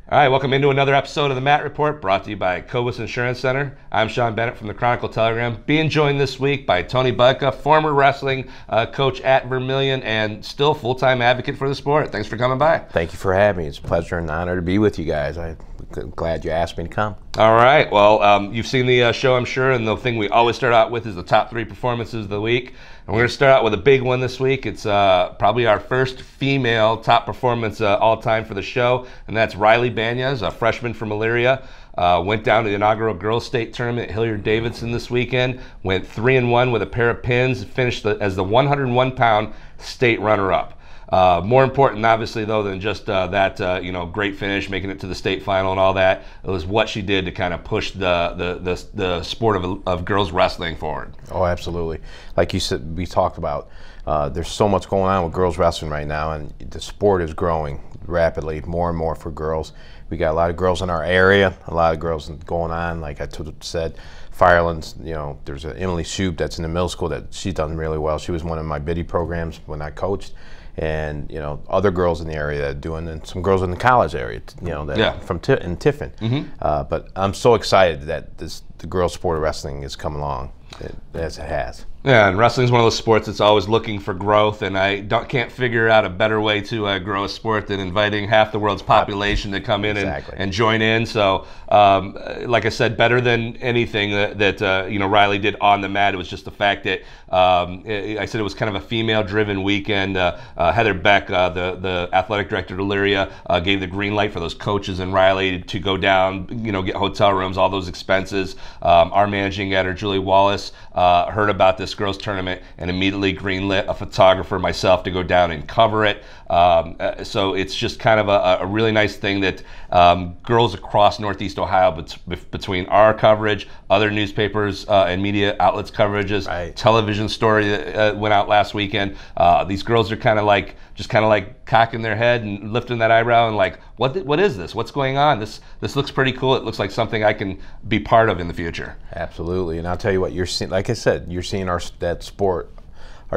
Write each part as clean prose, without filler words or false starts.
All right, welcome into another episode of the Matt Report, brought to you by Cobus Insurance Center. I'm Shaun Bennett from the Chronicle Telegram, being joined this week by Tony Budka, former wrestling coach at Vermilion and still full-time advocate for the sport. Thanks for coming by. Thank you for having me. It's a pleasure and honor to be with you guys. I'm glad you asked me to come. All right, well, you've seen the show, I'm sure, and the thing we always start out with is the top 3 performances of the week. And we're going to start out with a big one this week. It's probably our first female top performance all time for the show, and that's Riley Banyas, a freshman from Elyria. Went down to the inaugural girls' state tournament at Hilliard-Davidson this weekend. Went 3-1 with a pair of pins. Finished as the 101-pound state runner-up. More important, obviously, though, than just that great finish, making it to the state final and all that. It was what she did to kind of push the sport of girls wrestling forward. Oh, absolutely. Like you said, we talked about, there's so much going on with girls wrestling right now, and the sport is growing rapidly, more and more for girls. We got a lot of girls in our area, a lot of girls going on. Like I said, Firelands, there's an Emily Shoup that's in the middle school that she's done really well. She was one of my biddy programs when I coached. And other girls in the area that are doing, and some girls in the college area, from in Tiffin. Mm-hmm. But I'm so excited that the girls' sport of wrestling is coming along as it has. Yeah, and wrestling is one of those sports that's always looking for growth, and I can't figure out a better way to grow a sport than inviting half the world's population to come in and join in. So, like I said, better than anything that Riley did on the mat, it was just the fact that I said it was kind of a female-driven weekend. Heather Beck, the athletic director at Elyria, gave the green light for those coaches and Riley to go down, get hotel rooms, all those expenses. Our managing editor, Julie Wallace, heard about this girls tournament and immediately greenlit a photographer, myself, to go down and cover it. So it's just kind of a really nice thing that girls across Northeast Ohio, between our coverage, other newspapers and media outlets' coverages, television story that went out last weekend, these girls are kind of like cocking their head and lifting that eyebrow and like, what is this? What's going on? This looks pretty cool. It looks like something I can be part of in the future. Absolutely, and I'll tell you what, you're seeing. Like I said, you're seeing our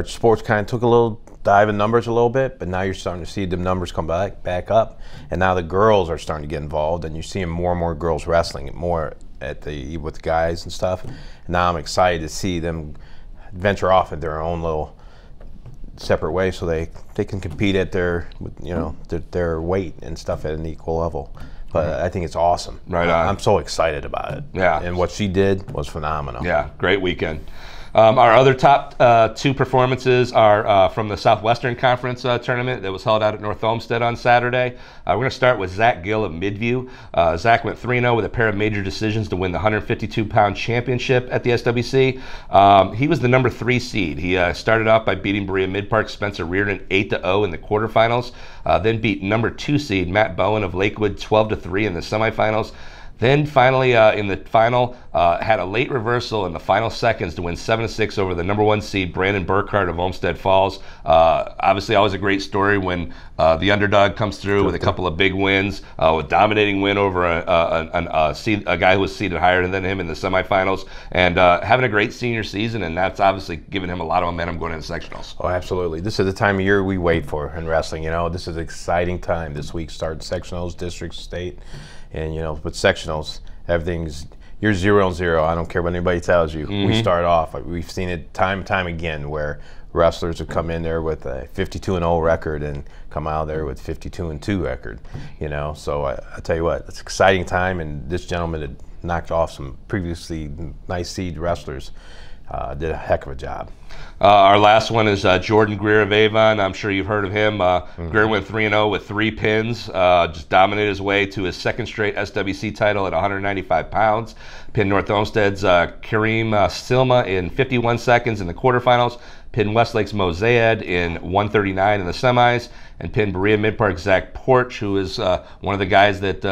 sports kind of took a little dive in numbers a little bit, but now you're starting to see the numbers come back up, and now the girls are starting to get involved, and you're seeing more and more girls wrestling, more with guys and stuff. And now I'm excited to see them venture off in their own little separate way, so they can compete at their weight and stuff at an equal level. But I think it's awesome. Right on. I'm so excited about it. Yeah. And what she did was phenomenal. Yeah, great weekend. Our other top 2 performances are from the Southwestern Conference tournament that was held out at North Olmsted on Saturday. We're going to start with Zach Gill of Midview. Zach went 3-0 with a pair of major decisions to win the 152-pound championship at the SWC. He was the number 3 seed. He started off by beating Berea Mid-Park Spencer Reardon 8-0 in the quarterfinals, then beat number 2 seed Matt Bowen of Lakewood 12-3 in the semifinals. Then finally, in the final, had a late reversal in the final seconds to win 7-6 over the number 1 seed Brandon Burkhardt of Olmsted Falls. Obviously, always a great story when the underdog comes through with a couple of big wins, a dominating win over a guy who was seeded higher than him in the semifinals, and having a great senior season, and that's obviously given him a lot of momentum going into sectionals. Oh, absolutely. This is the time of year we wait for in wrestling. This is an exciting time. This week starts sectionals, district, state. And with sectionals, you're 0-0. I don't care what anybody tells you. Mm-hmm. We start off. We've seen it time and time again where wrestlers have come in there with a 52-0 record and come out there with 52-2 record. So I tell you what, it's an exciting time, and this gentleman had knocked off some previously nice seed wrestlers. Did a heck of a job. Our last one is Jordan Greer of Avon. I'm sure you've heard of him. Greer went 3-0 with 3 pins, just dominated his way to his 2nd straight SWC title at 195 pounds. Pinned North Olmsted's Kareem Silma in 51 seconds in the quarterfinals. Pinned Westlake's Mo Zayed in 139 in the semis, and pinned Berea Mid-Park Zach Porch, who is one of the guys that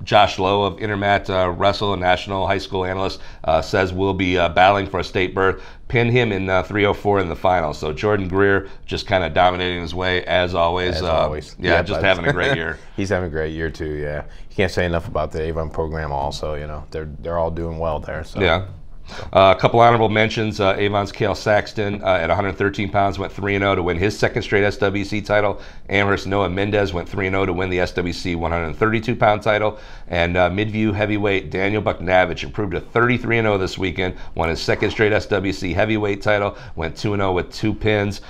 Josh Lowe of Intermat Wrestle, a national high school analyst, says will be battling for a state berth. Pinned him in 3:04 in the final. So Jordan Greer just kind of dominating his way as always. As always. Yeah, just having a great year. He's having a great year too. Yeah, you can't say enough about the Avon program. Also, they're all doing well there. So. Yeah. A couple honorable mentions. Avon's Cale Saxton at 113 pounds went 3-0 to win his second straight SWC title. Amherst Noah Mendez went 3-0 to win the SWC 132-pound title. And Midview heavyweight Daniel Buknavich improved to 33-0 this weekend, won his second straight SWC heavyweight title, went 2-0 with 2 pins.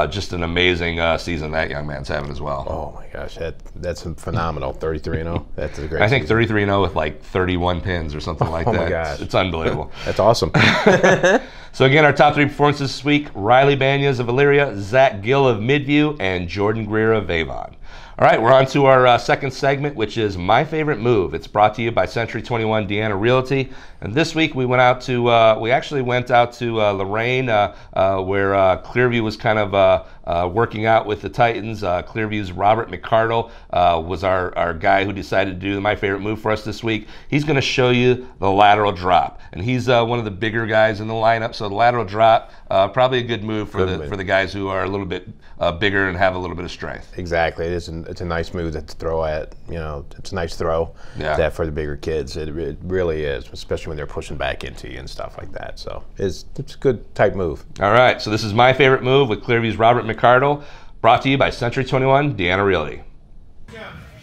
Just an amazing season that young man's having as well. Oh my gosh, that's phenomenal. 33-0. That's a great. I think 33-0 with like 31 pins or something like that. Oh my gosh, it's unbelievable. That's awesome. So again, our top 3 performances this week: Riley Banyas of Elyria, Zach Gill of Midview, and Jordan Greer of Avon. All right, we're on to our second segment, which is My Favorite Move. It's brought to you by Century 21 Deanna Realty. And this week we actually went out to Lorain, where Clearview was kind of working out with the Titans. Clearview's Robert McCardle was our guy who decided to do My Favorite Move for us this week. He's going to show you the lateral drop. And he's one of the bigger guys in the lineup, so the lateral drop, probably a good move for the guys who are a little bit bigger and have a little bit of strength. Exactly. It's a nice move to throw at. You know, it's a nice throw for the bigger kids. It really is, especially when they're pushing back into you and stuff like that. So it's a good type move. All right. So this is My Favorite Move with Clearview's Robert McCardle, brought to you by Century 21 Deanna Realty.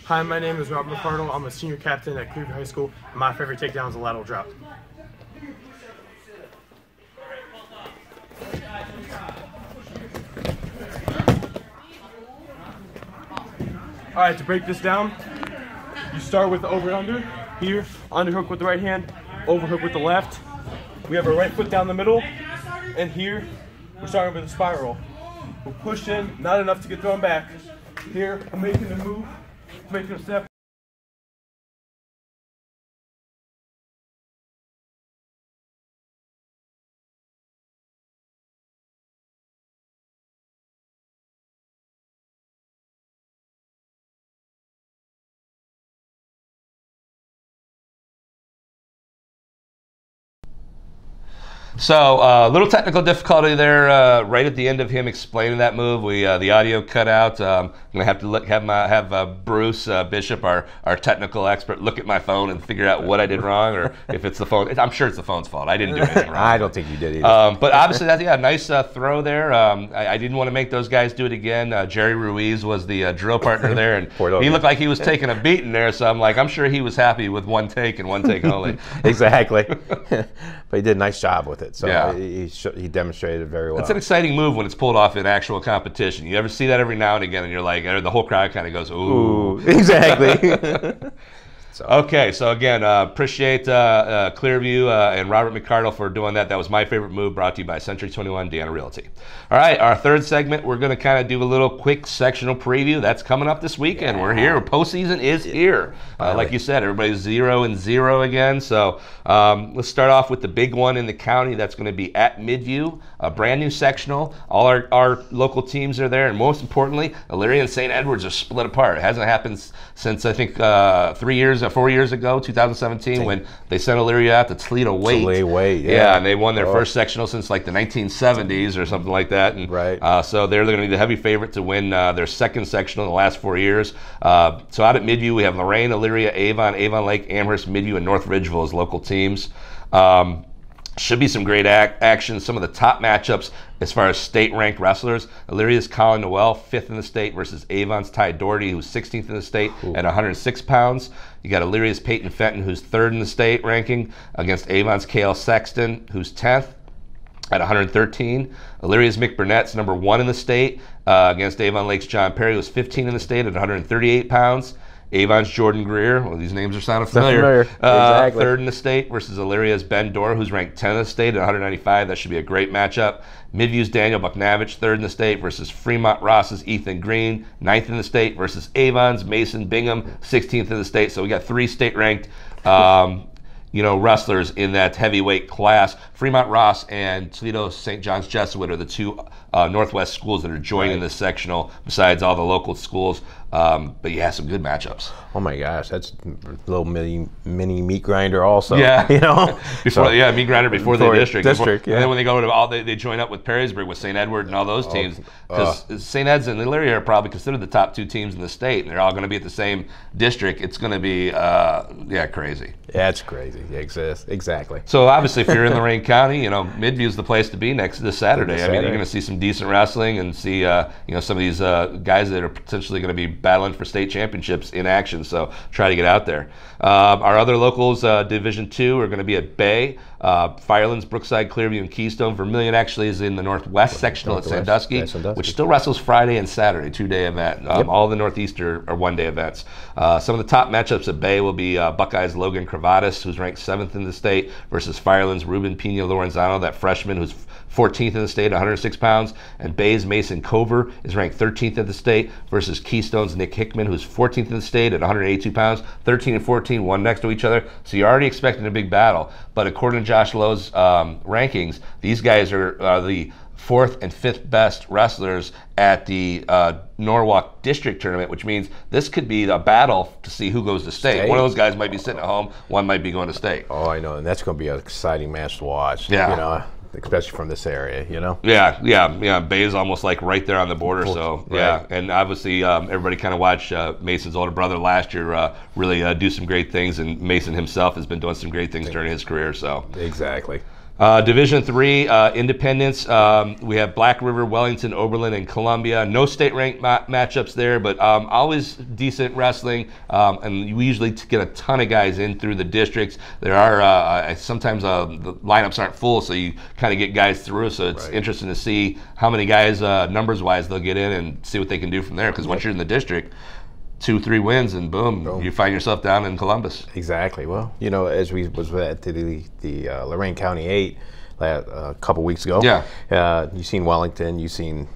Hi, my name is Robert McCardle. I'm a senior captain at Clearview High School. My favorite takedown is a lateral drop. All right, to break this down, you start with the over and under. Here, underhook with the right hand, overhook with the left. We have our right foot down the middle, and here, we're starting with a spiral. We'll push in, not enough to get thrown back. Here, I'm making the move, making a step. So a little technical difficulty there right at the end of him explaining that move. The audio cut out. I'm gonna have to have Bruce Bishop, our technical expert, look at my phone and figure out what I did wrong, or if it's the phone. I'm sure it's the phone's fault. I didn't do anything wrong. I don't think you did either. But obviously, nice throw there. I didn't want to make those guys do it again. Jerry Ruiz was the drill partner there, and he looked like he was taking a beating there. So I'm sure he was happy with one take and one take only. Exactly. But he did a nice job with it. So yeah. He demonstrated it very well. It's an exciting move when it's pulled off in actual competition. You ever see that every now and again, and you're like, the whole crowd kind of goes, ooh. Exactly. Okay, so again, appreciate Clearview and Robert McCardle for doing that. That was My Favorite Move, brought to you by Century 21 Deanna Realty. All right, our third segment, we're going to kind of do a little quick sectional preview. That's coming up this weekend. We're here. Postseason is here. Like you said, everybody's 0-0 again. So let's start off with the big one in the county. That's going to be at Midview, a brand new sectional. All our local teams are there, and most importantly, Elyria and St. Edwards are split apart. It hasn't happened since, I think, 4 years ago, 2017, when they sent Elyria out to Toledo Weight. Yeah, and they won their first sectional since like the 1970s or something like that. And, so they're going to be the heavy favorite to win their second sectional in the last 4 years. So out at Midview, we have Lorain, Elyria, Avon Lake, Amherst, Midview, and North Ridgeville as local teams. Should be some great action. Some of the top matchups as far as state-ranked wrestlers. Elyria's Colin Noel, 5th in the state, versus Avon's Ty Doherty, who's 16th in the state at 106 pounds. You got Elyria's Peyton Fenton, who's 3rd in the state ranking, against Avon's Cale Sexton, who's 10th at 113. Elyria's Mick Burnett's number 1 in the state against Avon Lake's John Perry, who's 15 in the state at 138 pounds. Avon's Jordan Greer, well, these names are sounding familiar. Exactly. 3rd in the state versus Elyria's Ben Dorr, who's ranked 10th in the state at 195. That should be a great matchup. Midview's Daniel Buknavich, 3rd in the state versus Fremont Ross's Ethan Green, 9th in the state versus Avon's Mason Bingham, 16th in the state. So we got 3 state-ranked wrestlers in that heavyweight class. Fremont Ross and Toledo St. John's Jesuit are the 2 Northwest schools that are joining this sectional, besides all the local schools. But yeah, some good matchups. Oh my gosh, that's a little mini meat grinder also. Yeah, you know, meat grinder before the district. Yeah. And then when they go to they join up with Perrysburg with St. Edward and all those teams, because St. Ed's and Elyria are probably considered the top 2 teams in the state, and they're all going to be at the same district. It's going to be crazy. Yeah, it's crazy. Exactly. So obviously, if you're in Lorain County, Midview's the place to be this Saturday. I mean, you're going to see some decent wrestling and see some of these guys that are potentially going to be battling for state championships in action. So try to get out there. Our other locals, Division II, are going to be at Bay, Firelands, Brookside, Clearview, and Keystone. Vermilion actually is in the Northwest sectional at Sandusky, which still wrestles Friday and Saturday, 2-day event. All the Northeast are 1-day events. Some of the top matchups at Bay will be Buckeyes Logan Cravatis, who's ranked 7th in the state, versus Firelands Ruben Pino Lorenzano, that freshman who's 14th in the state, 106 pounds, and Bay's Mason Cover is ranked 13th in the state versus Keystone's Nick Hickman, who's 14th in the state at 182 pounds, 13 and 14, one next to each other. So you're already expecting a big battle. But according to Josh Lowe's rankings, these guys are the 4th and 5th best wrestlers at the Norwalk District Tournament, which means this could be a battle to see who goes to state. One of those guys might be sitting at home, one might be going to state. Oh, I know, and that's going to be an exciting match to watch. Yeah. Especially from this area, Yeah. Bay is almost like right there on the border, so yeah. Right. And obviously, everybody kind of watched Mason's older brother last year really do some great things, and Mason himself has been doing some great things during his career. So exactly. Division III, Independence, we have Black River, Wellington, Oberlin, and Columbia. No state-ranked matchups there, but always decent wrestling, and we usually get a ton of guys in through the districts. There are sometimes the lineups aren't full, so you kind of get guys through, so it's interesting to see how many guys, numbers-wise, they'll get in and see what they can do from there, because once you're in the district, 2-3 wins, and boom, you find yourself down in Columbus. Exactly. Well, as we was at the Lorain County 8 a couple weeks ago. Yeah. You've seen Wellington, you've seen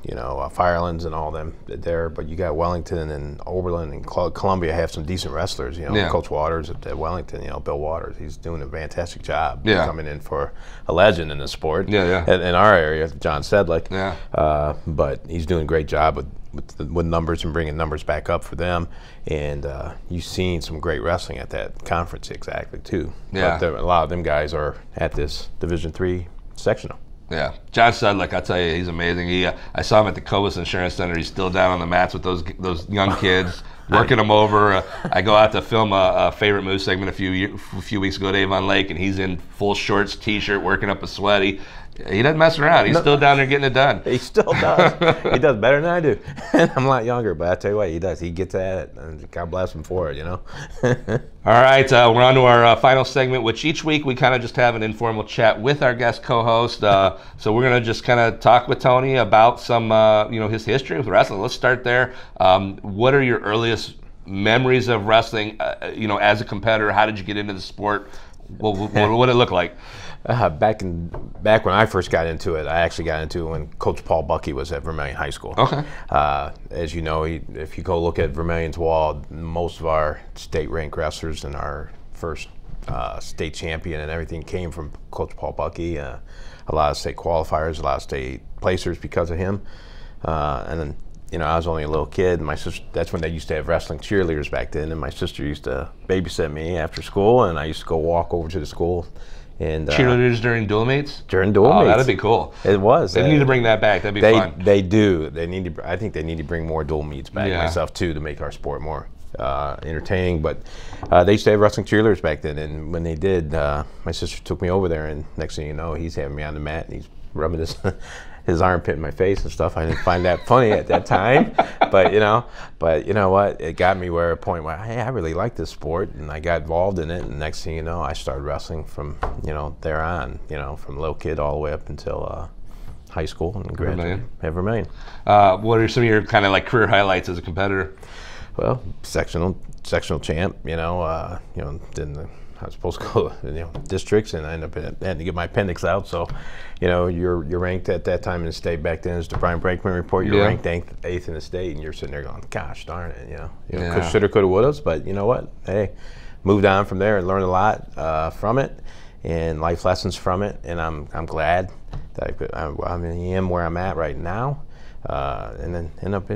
Firelands and all them there, but you got Wellington and Oberlin and Columbia have some decent wrestlers. Coach Waters at Wellington, Bill Waters, he's doing a fantastic job coming in for a legend in the sport. Yeah. In our area, John Sedlick. Yeah. But he's doing a great job with numbers and bringing numbers back up for them, and you've seen some great wrestling at that conference too. Yeah. But a lot of them guys are at this Division III sectional. Yeah, John Sedlick, I tell you, he's amazing. I saw him at the Cobus Insurance Center. He's still down on the mats with those young kids, working them over. I go out to film a favorite move segment a few weeks ago at Avon Lake, and he's in full shorts, t-shirt, working up a sweat. He doesn't mess around. He's still down there getting it done. He still does. He does better than I do. I'm a lot younger, but I tell you what, he does. He gets at it, and God bless him for it, All right, we're on to our final segment, which each week we kind of just have an informal chat with our guest co-host. So we're going to just kind of talk with Tony about some, his history with wrestling. Let's start there. What are your earliest memories of wrestling, as a competitor? How did you get into the sport? What did it look like? Back when I first got into it, I actually got into it when Coach Paul Bucky was at Vermilion High School. Okay. As you know, if you go look at Vermilion's wall, most of our state-ranked wrestlers and our first state champion and everything came from Coach Paul Bucky. A lot of state qualifiers, a lot of state placers because of him. And then, I was only a little kid, and my sister, that's when they used to have wrestling cheerleaders back then, and my sister used to babysit me after school, and I used to go walk over to the school. And cheerleaders during dual meets? During dual meets. Oh, that'd be cool. It was. They need to bring that back. That'd be fun. They do. I think they need to bring more dual meets back myself too, to make our sport more entertaining. But they used to have wrestling cheerleaders back then, and when they did, my sister took me over there, and next thing you know, he's having me on the mat, and he's rubbing his armpit in my face and stuff. I didn't find that funny at that time, but you know what? It got me where a point where, hey, I really like this sport, and I got involved in it. And next thing you know, I started wrestling from there on. From little kid all the way up until high school and graduated at Vermilion. What are some of your kind of like career highlights as a competitor? Well, sectional champ. Then I was supposed to go, districts, and I ended up having to get my appendix out. So, you're ranked at that time in the state. Back then, as the Brian Brankman report, you're ranked 8th in the state, and you're sitting there going, "Gosh darn it!" Shoulda, coulda, woulda. But you know what? Hey, moved on from there and learned a lot from it, and life lessons from it. And I'm glad that I am where I'm at right now, and then end up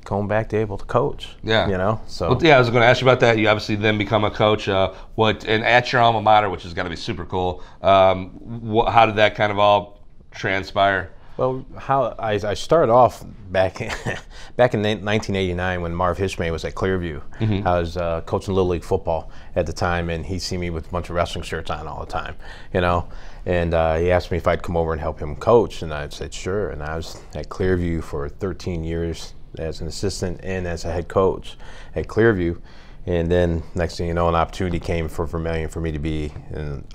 going back to able to coach. Yeah. You know, so. Well, yeah, I was going to ask you about that. You obviously then become a coach. And at your alma mater, which has got to be super cool. How did that kind of all transpire? Well, how I started off back in 1989 when Marv Hishmay was at Clearview. Mm-hmm. I was coaching Little League football at the time, and he'd see me with a bunch of wrestling shirts on all the time, you know. And he asked me if I'd come over and help him coach, and I said sure. And I was at Clearview for 13 years as an assistant and as a head coach at Clearview. And then next thing you know, an opportunity came for Vermilion for me to be an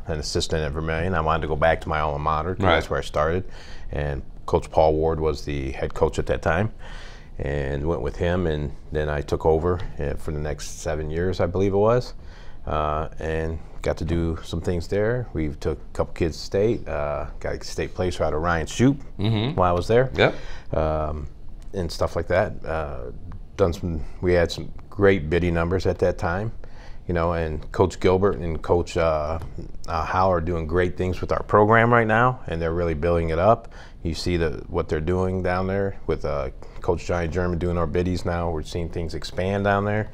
assistant at Vermilion. I wanted to go back to my alma mater, because that's where I started. And Coach Paul Ward was the head coach at that time, and went with him. And then I took over for the next 7 years, I believe it was, and got to do some things there. We took a couple kids to state, got a state placer out of Ryan Shoup while I was there, and stuff like that. We had some great bidding numbers at that time, you know, and Coach Gilbert and Coach Howe are doing great things with our program right now, and they're really building it up. You see what they're doing down there with Coach Johnny German doing our biddies now. We're seeing things expand down there.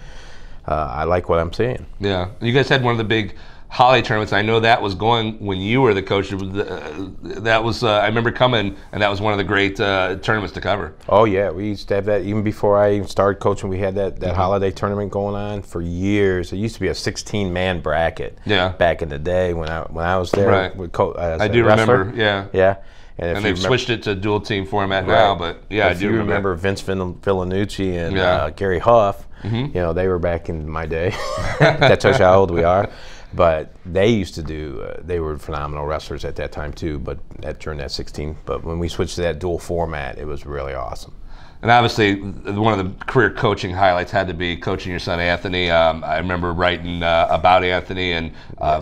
I like what I'm seeing. Yeah. You guys had one of the big holiday tournaments. I know that was going when you were the coach. That was I remember coming, and that was one of the great tournaments to cover. Oh yeah, we used to have that even before I even started coaching. We had that holiday tournament going on for years. It used to be a 16-man bracket. Yeah. Back in the day when I was there. Right. With I do remember. Yeah. Yeah. And they've switched it to dual team format now, but yeah, I do remember Vince Villanucci and Gary Huff. You know, they were back in my day. That tells you how old we are. But they used to do, they were phenomenal wrestlers at that time too, but during that 16. But when we switched to that dual format, it was really awesome. And obviously, one of the career coaching highlights had to be coaching your son Anthony. I remember writing about Anthony and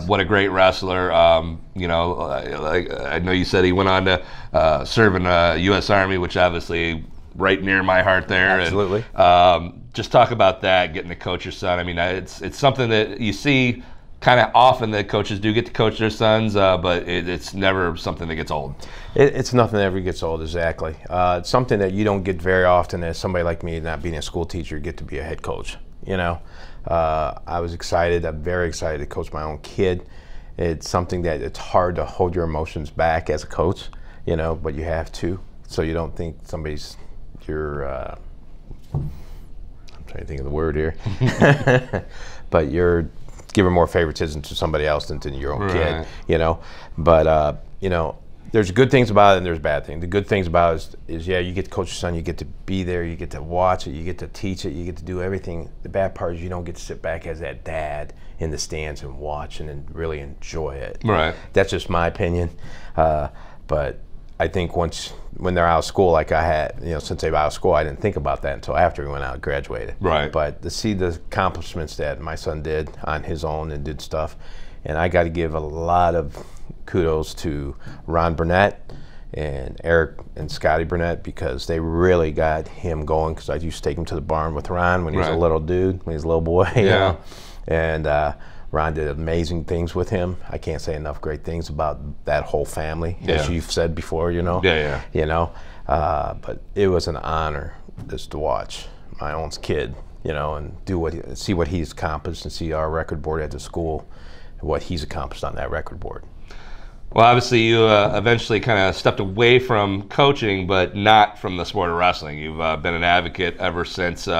what a great wrestler. You know, I know you said he went on to serve in the U.S. Army, which obviously right near my heart there. Absolutely. And, just talk about that, getting to coach your son. I mean, it's something that you see kind of often that coaches do get to coach their sons, but it's never something that gets old. It's nothing that ever gets old, exactly. It's something that you don't get very often as somebody like me, not being a school teacher, get to be a head coach, you know. I was excited, I'm very excited to coach my own kid. It's something that it's hard to hold your emotions back as a coach, you know, but you have to, so you don't think I'm trying to think of the word here, but you're giving more favoritism to somebody else than to your own kid, you know. But you know, there's good things about it and there's bad things. The good things about it is yeah, you get to coach your son, you get to be there, you get to watch it, you get to teach it, you get to do everything. The bad part is you don't get to sit back as that dad in the stands and watch and really enjoy it. Right. That's just my opinion. But I think when they're out of school, like I had, you know, since they're out of school, I didn't think about that until after we went out and graduated. Right. But to see the accomplishments that my son did on his own and did stuff, and I got to give a lot of kudos to Ron Burnett and Eric and Scotty Burnett, because they really got him going, because I used to take him to the barn with Ron when he was a little dude, when he was a little boy. You know? And Ron did amazing things with him. I can't say enough great things about that whole family, as you've said before, you know. You know, but it was an honor just to watch my own kid, you know, and see what he's accomplished, and see our record board at the school, what he's accomplished on that record board. Well, obviously you eventually kind of stepped away from coaching, but not from the sport of wrestling. You've been an advocate ever since, you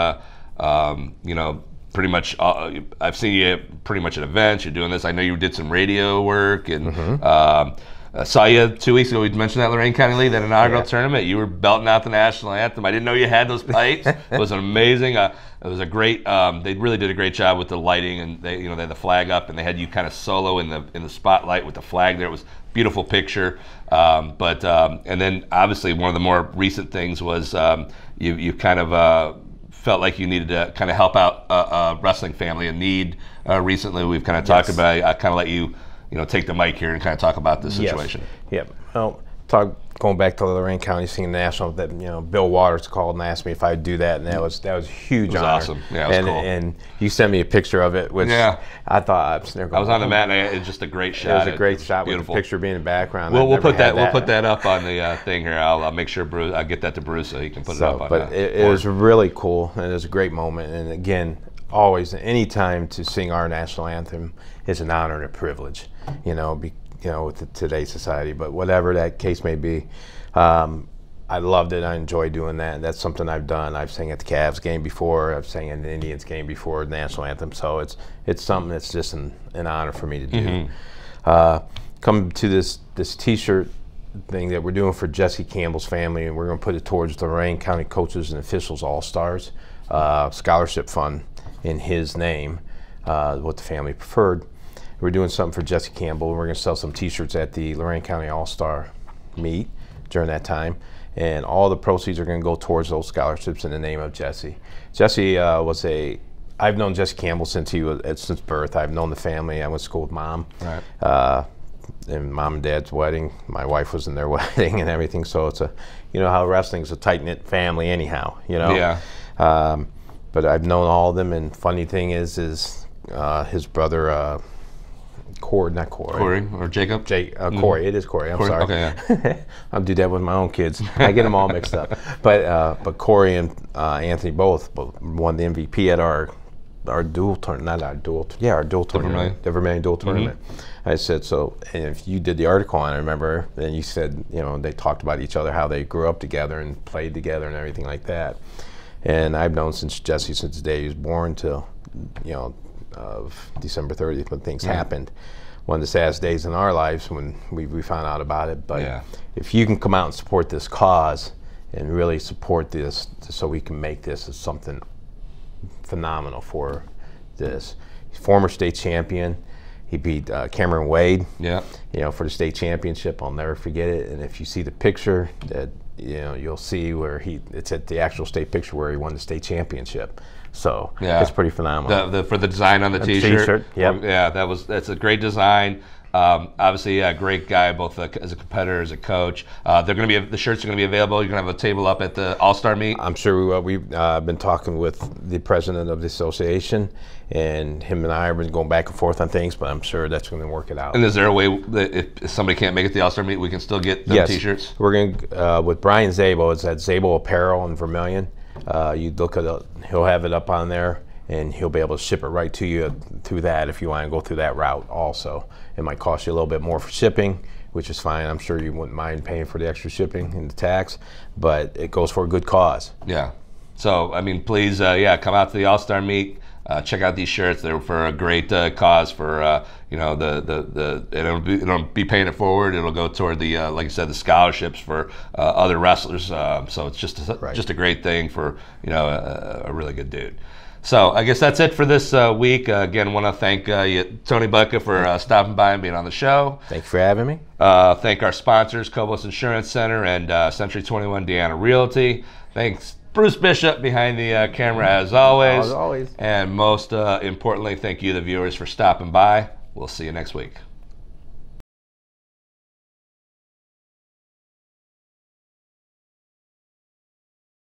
know, pretty much, I've seen you pretty much at events. You're doing this. I know you did some radio work, and I saw you 2 weeks ago. We mentioned that Lorain County League, that inaugural tournament. You were belting out the national anthem. I didn't know you had those pipes. It was amazing. It was a great. They really did a great job with the lighting, and they had the flag up, and they had you kind of solo in the spotlight with the flag there. It was a beautiful picture. And then obviously one of the more recent things was you kind of felt like you needed to kind of help out a wrestling family in need. Recently, we've kind of talked about. I kind of let you, take the mic here and kind of talk about this situation. Yeah. Well, going back to Lorain County, seeing national, that Bill Waters called and asked me if I'd do that, and that was a huge honor. Awesome. Yeah, it was cool. And you sent me a picture of it, which I thought I was on the mat, and it's just a great shot. It was a great shot with the picture being in the background. We'll put that up on the thing here. I'll make sure I'll get that to Bruce so he can put it up on. But it was really cool, and it was a great moment. And again, always, any time to sing our national anthem is an honor and a privilege. With today's society, but whatever that case may be, I loved it. I enjoy doing that. And that's something I've done. I've sang at the Cavs game before. I've sang at the Indians game before, the national anthem. So it's something that's just an honor for me to do. Come to this T-shirt thing that we're doing for Jesse Campbell's family, and we're going to put it towards the Lorain County Coaches and Officials All-Stars scholarship fund in his name, what the family preferred. We're doing something for Jesse Campbell. We're going to sell some T-shirts at the Lorain County All-Star meet during that time, and all the proceeds are going to go towards those scholarships in the name of Jesse. Jesse I've known Jesse Campbell since since birth. I've known the family. I went to school with Mom, right. And Mom and Dad's wedding. My wife was in their wedding and everything. So it's how wrestling's a tight-knit family anyhow. Yeah. But I've known all of them, and funny thing is his brother. Corey or Jacob? Corey. It is Corey. I'm sorry. Okay, yeah. I'll do that with my own kids. I get them all mixed up. But Corey and Anthony both won the MVP at our dual tournament. Our dual tournament. The Vermilion dual tournament. I said, so, and if you did the article on it, I remember, and you said, they talked about each other, how they grew up together and played together and everything like that. And I've known Jesse since the day he was born till, of December 30th when things happened. One of the saddest days in our lives when we found out about it. But if you can come out and support this cause and really support this so we can make this as something phenomenal for this. He's former state champion. He beat Cameron Wade for the state championship. I'll never forget it. And if you see the picture, that you'll see where it's at the actual state picture where he won the state championship. So it's pretty phenomenal. For the design on the T-shirt. Yep. Yeah, that's a great design. Obviously, a great guy, both as a competitor, as a coach. The shirts are going to be available. You're going to have a table up at the All-Star meet. I'm sure we've been talking with the president of the association, and him and I have been going back and forth on things, but I'm sure that's going to work it out. And is there a way that if somebody can't make it to the All-Star meet, we can still get them T-shirts? We're going to, with Brian Zabo, it's at Zabo Apparel in Vermilion. You look at it, he'll have it up on there, and he'll be able to ship it right to you through that if you want to go through that route also. It might cost you a little bit more for shipping, which is fine. I'm sure you wouldn't mind paying for the extra shipping and the tax, but it goes for a good cause. Yeah. So, please, come out to the All-Star meet. Check out these shirts. They're for a great cause for, it'll be paying it forward. It'll go toward the, like I said, the scholarships for other wrestlers. So it's just a great thing for, a really good dude. So I guess that's it for this week. Again, want to thank Tony Budka for stopping by and being on the show. Thank you for having me. Thank our sponsors, Cobos Insurance Center and Century 21 Deanna Realty. Thanks Bruce Bishop behind the camera as always. As always. And most importantly, thank you, the viewers, for stopping by. We'll see you next week.